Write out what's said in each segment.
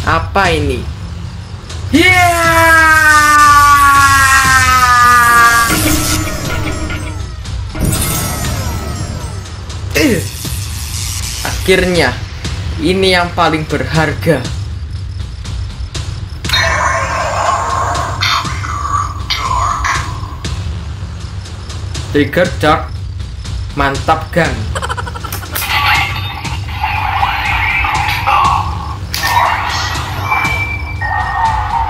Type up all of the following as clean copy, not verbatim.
Apa ini? Akhirnya ini yang paling berharga. Trigger Dark. Mantap, gang.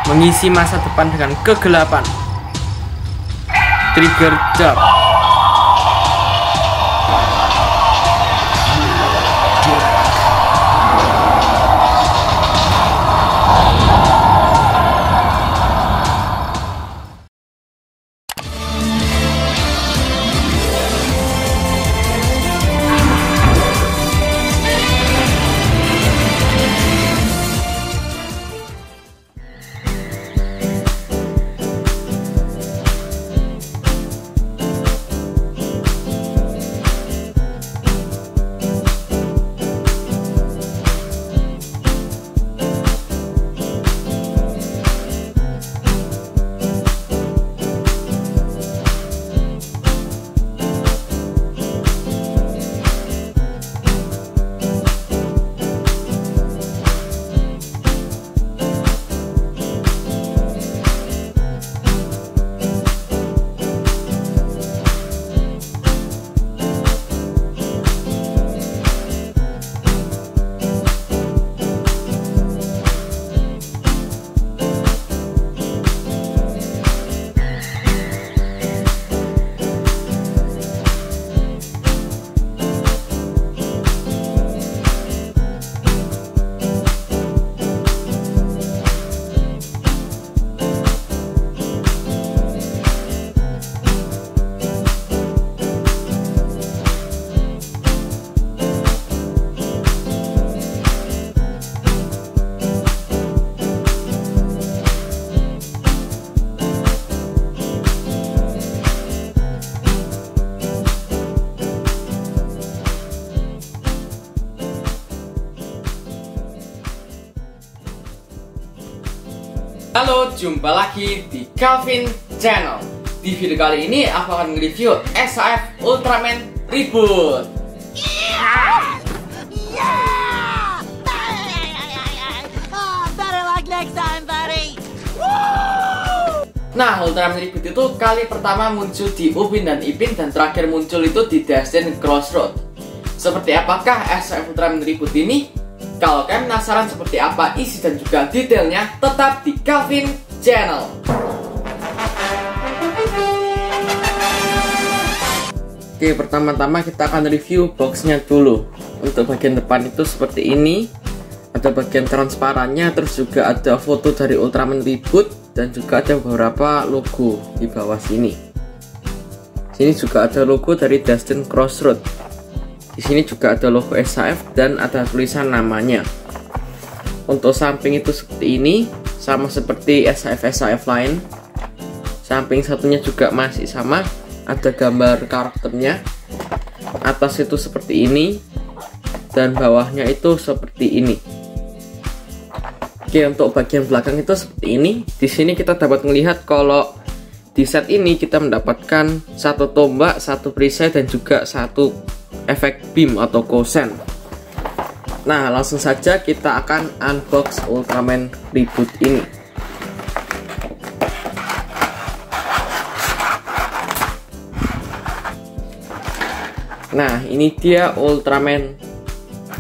Mengisi masa depan dengan kegelapan. Trigger Dark. Halo, jumpa lagi di Calvin Channel. Di video kali ini aku akan nge-review SAF Ultraman Reboot. Nah, Ultraman Reboot itu kali pertama muncul di Upin dan Ipin, dan terakhir muncul itu di Destined Crossroads. Seperti apakah SAF Ultraman Reboot ini? Kalau kalian penasaran seperti apa isi dan juga detailnya, tetap di Calvin Channel. Oke, pertama-tama kita akan review boxnya dulu. Untuk bagian depan itu seperti ini. Ada bagian transparannya, terus juga ada foto dari Ultraman Reboot, dan juga ada beberapa logo di bawah sini. Sini juga ada logo dari Destined Crossroads. Di sini juga ada logo SAF dan ada tulisan namanya. Untuk samping itu seperti ini, sama seperti SAF lain. Samping satunya juga masih sama, ada gambar karakternya. Atas itu seperti ini, dan bawahnya itu seperti ini. Oke, untuk bagian belakang itu seperti ini. Di sini kita dapat melihat kalau di set ini kita mendapatkan satu tombak, satu perisai, dan juga satu efek beam atau kosen. Nah, langsung saja kita akan unbox Ultraman Reboot ini. Nah, ini dia Ultraman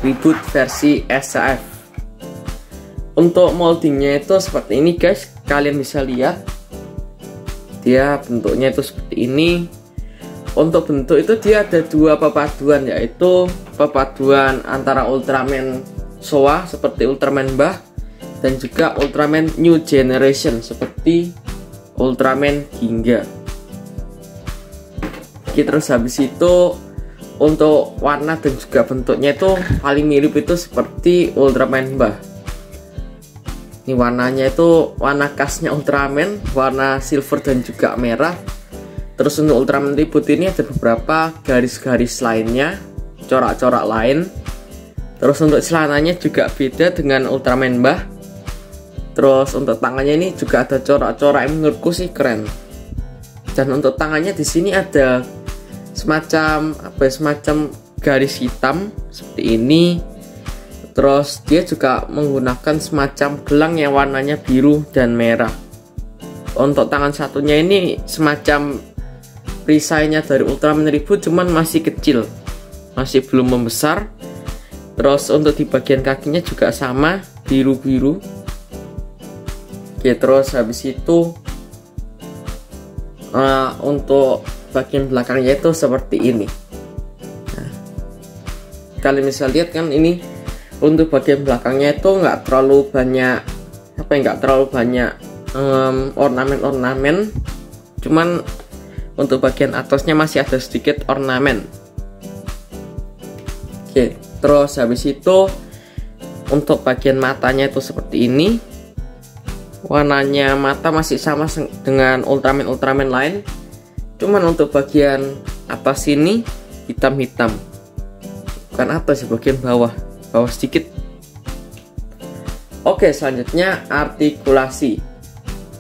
Reboot versi SAF. Untuk moldingnya itu seperti ini, guys. Kalian bisa lihat, dia bentuknya itu seperti ini. Untuk bentuk itu dia ada dua perpaduan, yaitu perpaduan antara Ultraman Showa seperti Ultraman Bah, dan juga Ultraman New Generation seperti Ultraman Ginga. Terus habis itu untuk warna dan juga bentuknya itu paling mirip itu seperti Ultraman Bah. Ini warnanya itu warna khasnya Ultraman, warna silver dan juga merah. Terus untuk Ultraman Reboot ini ada beberapa garis-garis lainnya, corak-corak lain. Terus untuk celananya juga beda dengan Ultraman Bah. Terus untuk tangannya ini juga ada corak-corak yang menurutku sih keren. Dan untuk tangannya di sini ada semacam semacam garis hitam seperti ini. Terus dia juga menggunakan semacam gelang yang warnanya biru dan merah. Untuk tangan satunya ini semacam perisainya dari Ultraman Reboot, cuman masih kecil, masih belum membesar. Terus untuk di bagian kakinya juga sama, biru-biru. Oke, terus habis itu untuk bagian belakangnya itu seperti ini. Nah, kalian bisa lihat kan, ini untuk bagian belakangnya itu nggak terlalu banyak ornamen-ornamen, cuman untuk bagian atasnya masih ada sedikit ornamen. Oke, terus habis itu untuk bagian matanya itu seperti ini. Warnanya mata masih sama dengan Ultraman lain, cuman untuk bagian atas ini hitam-hitam, bukan atas, bagian bawah sedikit. Oke, selanjutnya artikulasi.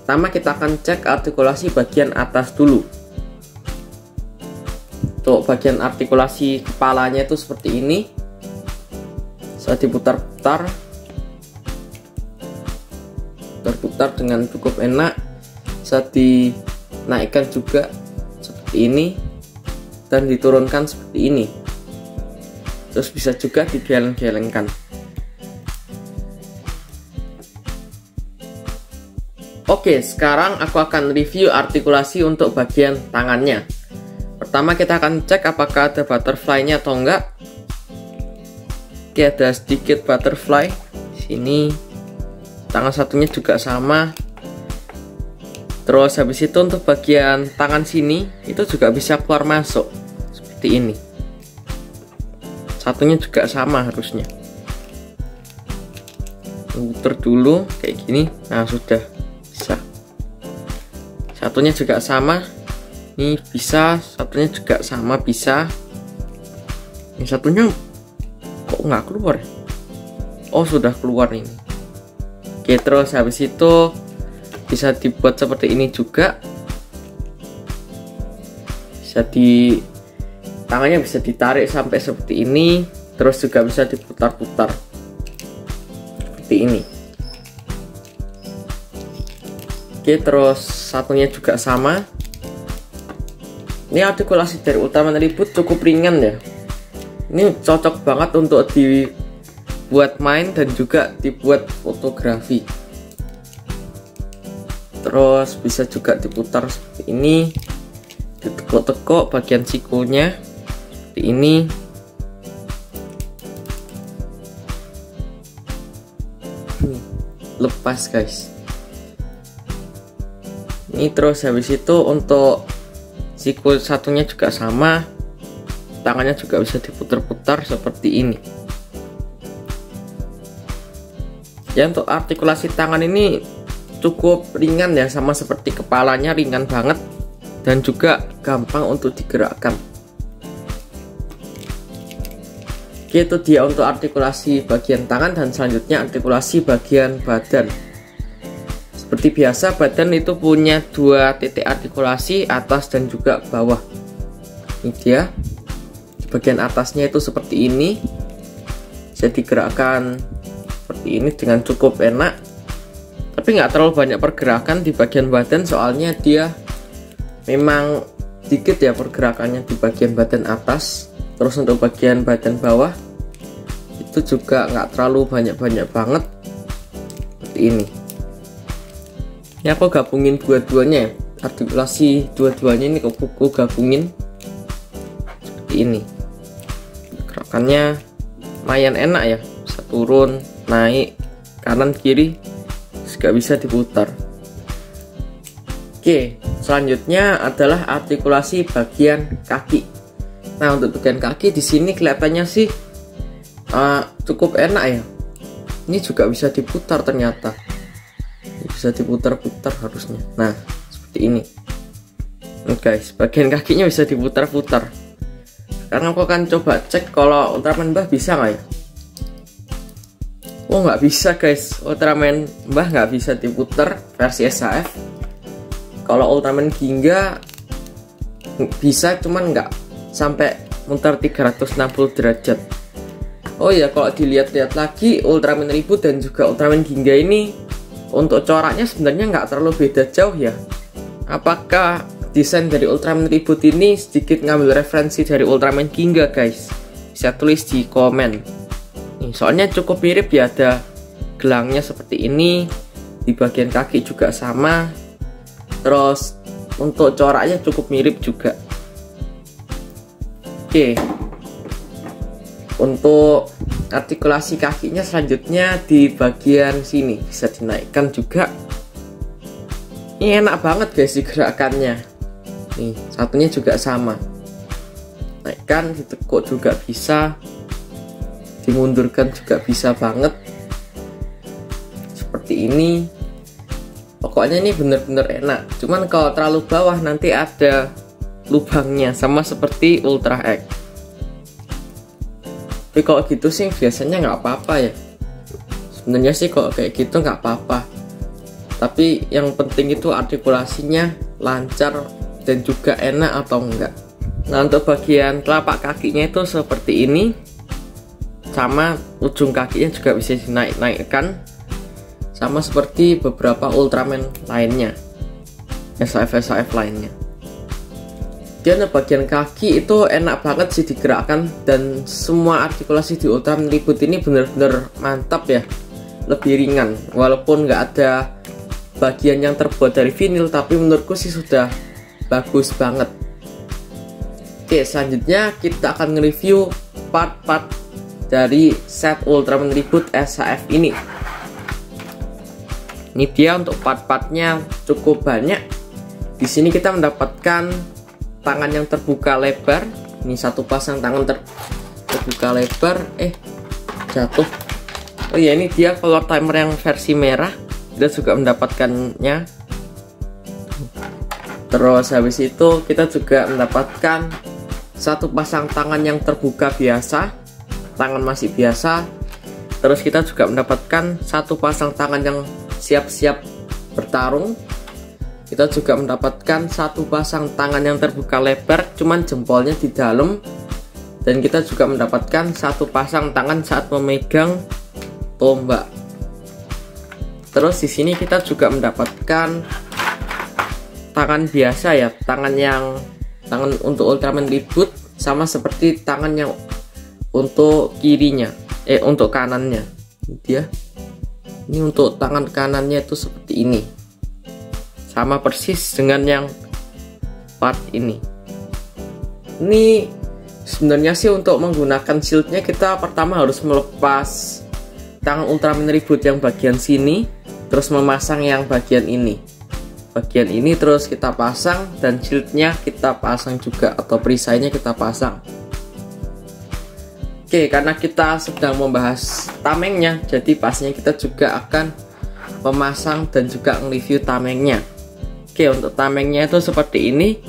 Pertama kita akan cek artikulasi bagian atas dulu. Untuk bagian artikulasi kepalanya itu seperti ini. Saya diputar-putar dengan cukup enak. Bisa dinaikkan juga seperti ini dan diturunkan seperti ini. Terus bisa juga digeleng-gelengkan. Oke, sekarang aku akan review artikulasi untuk bagian tangannya. Pertama kita akan cek apakah ada butterfly-nya atau enggak. Oke, ada sedikit butterfly di sini. Tangan satunya juga sama. Terus habis itu untuk bagian tangan sini itu juga bisa keluar masuk seperti ini. Satunya juga sama harusnya. Putar dulu kayak gini. Nah, sudah bisa. Satunya juga sama. Ini bisa, satunya juga sama bisa. Ini satunya kok nggak keluar? Oh, sudah keluar ini. Oke, terus habis itu bisa dibuat seperti ini juga. Tangannya bisa ditarik sampai seperti ini, terus juga bisa diputar-putar seperti ini. Oke, terus satunya juga sama. Ini artikulasi dari Ultraman Reboot cukup ringan ya. Ini cocok banget untuk dibuat main dan juga dibuat fotografi. Terus bisa juga diputar seperti ini, ditekuk-tekuk bagian sikunya seperti ini. Lepas guys. Ini terus habis itu untuk siku satunya juga sama, tangannya juga bisa diputar-putar seperti ini. Ya, untuk artikulasi tangan ini cukup ringan ya, sama seperti kepalanya, ringan banget dan juga gampang untuk digerakkan. Oke, itu dia untuk artikulasi bagian tangan, dan selanjutnya artikulasi bagian badan. Seperti biasa, badan itu punya dua titik artikulasi, atas dan juga bawah. Ini dia. Di bagian atasnya itu seperti ini, bisa digerakkan seperti ini dengan cukup enak. Tapi nggak terlalu banyak pergerakan di bagian badan, soalnya dia memang dikit ya pergerakannya di bagian badan atas. Terus untuk bagian badan bawah itu juga nggak terlalu banyak banget seperti ini. Ini aku gabungin dua-duanya ya, artikulasi dua-duanya ini aku gabungin seperti ini. Gerakannya lumayan enak ya, bisa turun, naik, kanan kiri, juga bisa diputar. Oke, selanjutnya adalah artikulasi bagian kaki. Nah, untuk bagian kaki di sini kelihatannya sih cukup enak ya. Ini juga bisa diputar ternyata. Bisa diputar-putar harusnya. Nah, seperti ini. Guys, bagian kakinya bisa diputar-putar. Sekarang aku akan coba cek kalau Ultraman Mbah bisa nggak ya. Oh, nggak bisa guys, Ultraman Mbah nggak bisa diputer versi SHF. Kalau Ultraman Ginga bisa, cuman nggak sampai muter 360 derajat. Oh ya, kalau dilihat-lihat lagi, Ultraman Reboot dan juga Ultraman Ginga ini untuk coraknya sebenarnya nggak terlalu beda jauh ya. Apakah desain dari Ultraman Reboot ini sedikit ngambil referensi dari Ultraman Ginga guys? Bisa tulis di komen. Nih, soalnya cukup mirip ya, ada gelangnya seperti ini, di bagian kaki juga sama, terus untuk coraknya cukup mirip juga. Oke, untuk artikulasi kakinya selanjutnya di bagian sini bisa dinaikkan juga. Ini enak banget guys digerakannya. Nih, satunya juga sama, naikkan, ditekuk juga bisa, dimundurkan juga bisa banget seperti ini. Pokoknya ini bener-bener enak. Cuman kalau terlalu bawah nanti ada lubangnya, sama seperti Ultra X. Tapi kalau gitu sih biasanya nggak apa-apa ya. Sebenarnya sih kalau kayak gitu nggak apa-apa. Tapi yang penting itu artikulasinya lancar dan juga enak atau enggak. Nah, untuk bagian telapak kakinya itu seperti ini, sama ujung kakinya juga bisa dinaik-naikkan, sama seperti beberapa Ultraman lainnya, SHF lainnya. Dan bagian kaki itu enak banget sih digerakkan, dan semua artikulasi di Ultraman Reboot ini bener-bener mantap ya, lebih ringan. Walaupun nggak ada bagian yang terbuat dari vinil, tapi menurutku sih sudah bagus banget. Oke, selanjutnya kita akan nge-review part-part dari set Ultraman Reboot SHF ini. Ini dia untuk part-partnya cukup banyak. Di sini kita mendapatkan tangan yang terbuka lebar. Ini satu pasang tangan terbuka lebar. Jatuh. Oh ya, ini dia color timer yang versi merah. Kita juga mendapatkannya. Terus habis itu kita juga mendapatkan satu pasang tangan yang terbuka biasa, tangan masih biasa. Terus kita juga mendapatkan satu pasang tangan yang siap-siap bertarung. Kita juga mendapatkan satu pasang tangan yang terbuka lebar, cuman jempolnya di dalam. Dan kita juga mendapatkan satu pasang tangan saat memegang tombak. Terus di sini kita juga mendapatkan tangan biasa ya, tangan untuk Ultraman Reboot, sama seperti tangan yang untuk kirinya, untuk kanannya. Ini untuk tangan kanannya itu seperti ini, sama persis dengan yang part ini. Ini sebenarnya sih untuk menggunakan shieldnya kita pertama harus melepas tangan Ultraman Reboot yang bagian sini, terus memasang yang bagian ini. Bagian ini terus kita pasang, dan shieldnya kita pasang juga, atau perisainya kita pasang. Oke, karena kita sedang membahas tamengnya, jadi pastinya kita juga akan memasang dan juga nge-review tamengnya. Oke, untuk tamengnya itu seperti ini,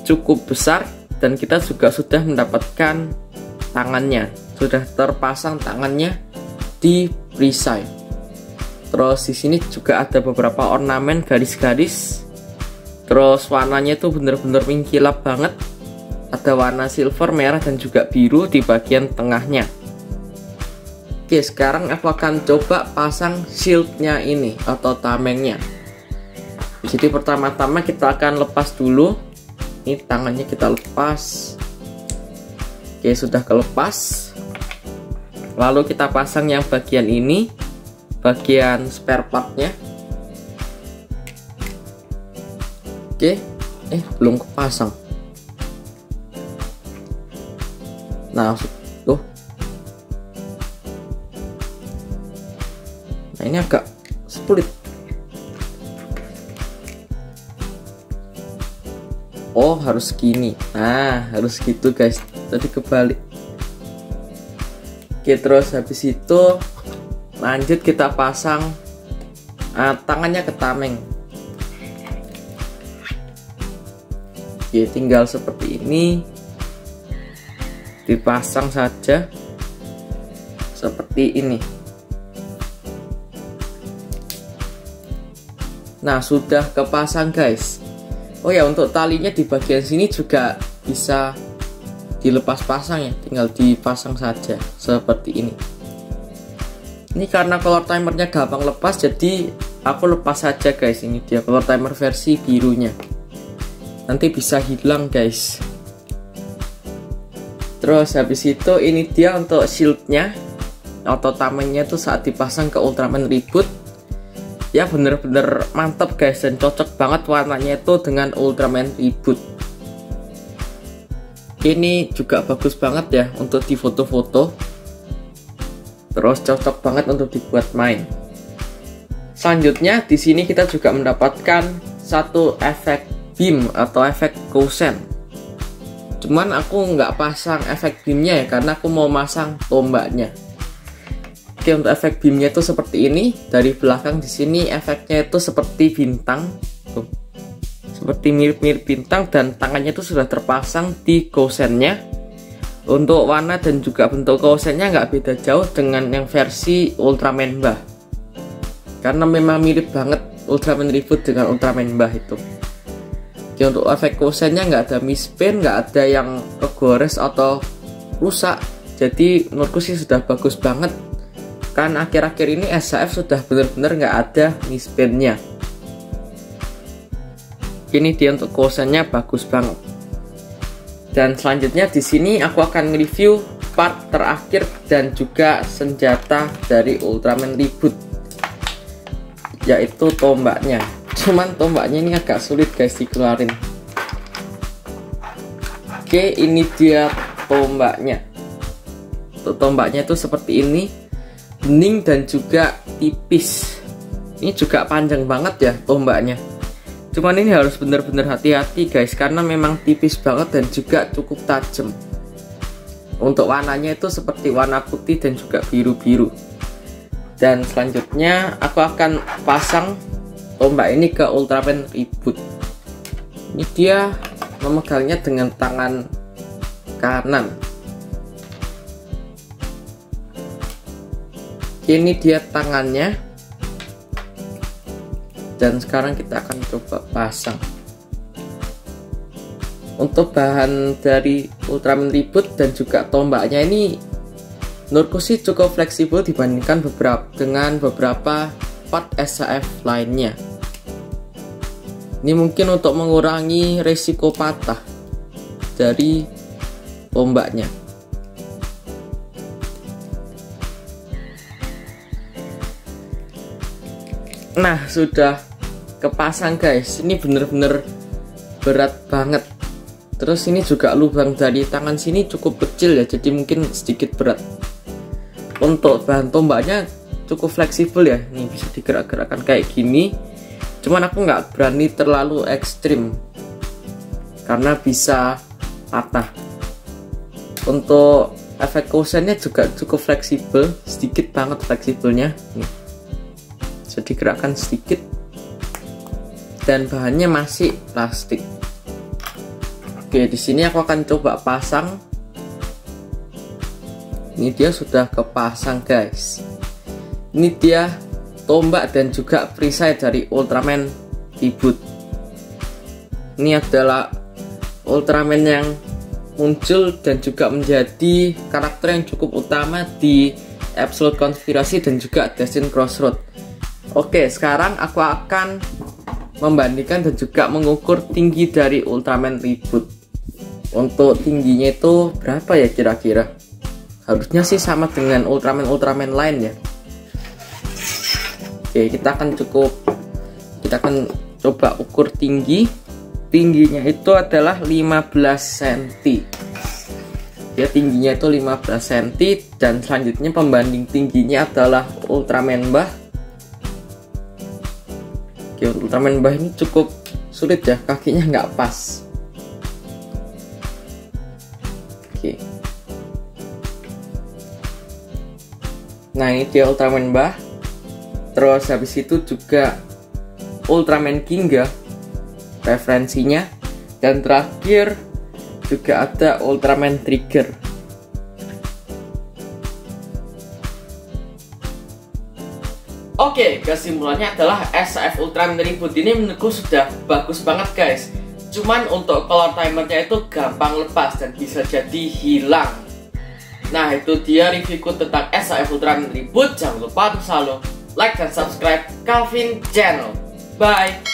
cukup besar, dan kita juga sudah mendapatkan tangannya, sudah terpasang tangannya di perisai. Terus di sini juga ada beberapa ornamen garis-garis. Terus warnanya itu bener-bener mengkilap banget. Ada warna silver, merah, dan juga biru di bagian tengahnya. Oke, sekarang aku akan coba pasang shieldnya ini atau tamengnya. Jadi pertama-tama kita akan lepas dulu. Ini tangannya kita lepas. Oke, sudah kelepas. Lalu kita pasang yang bagian ini, bagian spare partnya. Oke, belum kepasang. Nah, tuh. Nah, ini agak sulit. Oh, harus gini. Nah, harus gitu guys. Tadi kebalik. Oke, terus habis itu lanjut kita pasang tangannya ke tameng. Oke, tinggal seperti ini, dipasang saja seperti ini. Nah, sudah kepasang guys. Oh ya, untuk talinya di bagian sini juga bisa dilepas pasang ya, tinggal dipasang saja seperti ini. Ini karena color timernya gampang lepas, jadi aku lepas saja guys. Ini dia color timer versi birunya, nanti bisa hilang guys. Terus habis itu ini dia untuk shieldnya atau tamengnya tuh saat dipasang ke Ultraman Reboot ya, bener-bener mantap guys, dan cocok banget warnanya itu dengan Ultraman Reboot. Ini juga bagus banget ya untuk di foto-foto, terus cocok banget untuk dibuat main. Selanjutnya di sini kita juga mendapatkan satu efek beam atau efek Kousen. Cuman aku nggak pasang efek beamnya ya, karena aku mau masang tombaknya. Oke, untuk efek beamnya itu seperti ini. Dari belakang di sini efeknya itu seperti bintang, tuh, seperti mirip-mirip bintang, dan tangannya itu sudah terpasang di Kousennya. Untuk warna dan juga bentuk Kousennya nggak beda jauh dengan yang versi Ultraman Bah, karena memang mirip banget Ultraman Reboot dengan Ultraman Bah itu. Oke, untuk efek Kousennya nggak ada misspin, nggak ada yang kegores atau rusak. Jadi menurutku sih sudah bagus banget. Kan akhir-akhir ini SHF sudah benar-benar nggak ada misspinnya. Ini dia untuk Kousennya bagus banget. Dan selanjutnya di sini aku akan review part terakhir dan juga senjata dari Ultraman Reboot, yaitu tombaknya. Cuman tombaknya ini agak sulit guys dikeluarin. Oke, ini dia tombaknya. Untuk tombaknya itu seperti ini, bening dan juga tipis. Ini juga panjang banget ya tombaknya. Cuman ini harus benar-benar hati-hati guys, karena memang tipis banget dan juga cukup tajam. Untuk warnanya itu seperti warna putih dan juga biru-biru. Dan selanjutnya aku akan pasang tombak ini ke Ultraman Reboot. Ini dia memegangnya dengan tangan kanan. Ini dia tangannya, dan sekarang kita akan coba pasang. Untuk bahan dari Ultraman Reboot dan juga tombaknya ini menurutku sih cukup fleksibel dibandingkan beberapa part SHF lainnya. Ini mungkin untuk mengurangi resiko patah dari tombaknya. Nah, sudah kepasang guys. Ini bener-bener berat banget. Terus ini juga lubang dari tangan sini cukup kecil ya, jadi mungkin sedikit berat. Untuk bahan tombaknya cukup fleksibel ya, ini bisa digerak-gerakkan kayak gini. Cuman aku nggak berani terlalu ekstrim karena bisa patah. Untuk efek Kousennya juga cukup fleksibel, sedikit banget fleksibelnya. Nih, bisa digerakkan sedikit, dan bahannya masih plastik. Oke, di sini aku akan coba pasang. Ini dia sudah kepasang guys. Ini dia tombak dan juga perisai dari Ultraman Reboot. Ini adalah Ultraman yang muncul dan juga menjadi karakter yang cukup utama di Absolute Konspirasi dan juga Destined Crossroad. Oke, sekarang aku akan membandingkan dan juga mengukur tinggi dari Ultraman Reboot. Untuk tingginya itu berapa ya kira-kira? Harusnya sih sama dengan Ultraman lain ya. Oke, kita akan coba ukur tinggi. Tingginya itu adalah 15 cm. Ya, tingginya itu 15 cm, dan selanjutnya pembanding tingginya adalah Ultraman Bah. Oke, Ultraman Bah ini cukup sulit ya, kakinya nggak pas. Oke. Nah, ini dia Ultraman Bah. Terus habis itu juga Ultraman Ginga referensinya, dan terakhir juga ada Ultraman Trigger. Oke, kesimpulannya adalah SAF Ultraman Reboot ini menurutku sudah bagus banget guys. Cuman untuk color timernya itu gampang lepas dan bisa jadi hilang. Nah itu dia reviewku tentang SAF Ultraman Reboot. Jangan lupa untuk selalu like dan subscribe Calvin Channel. Bye.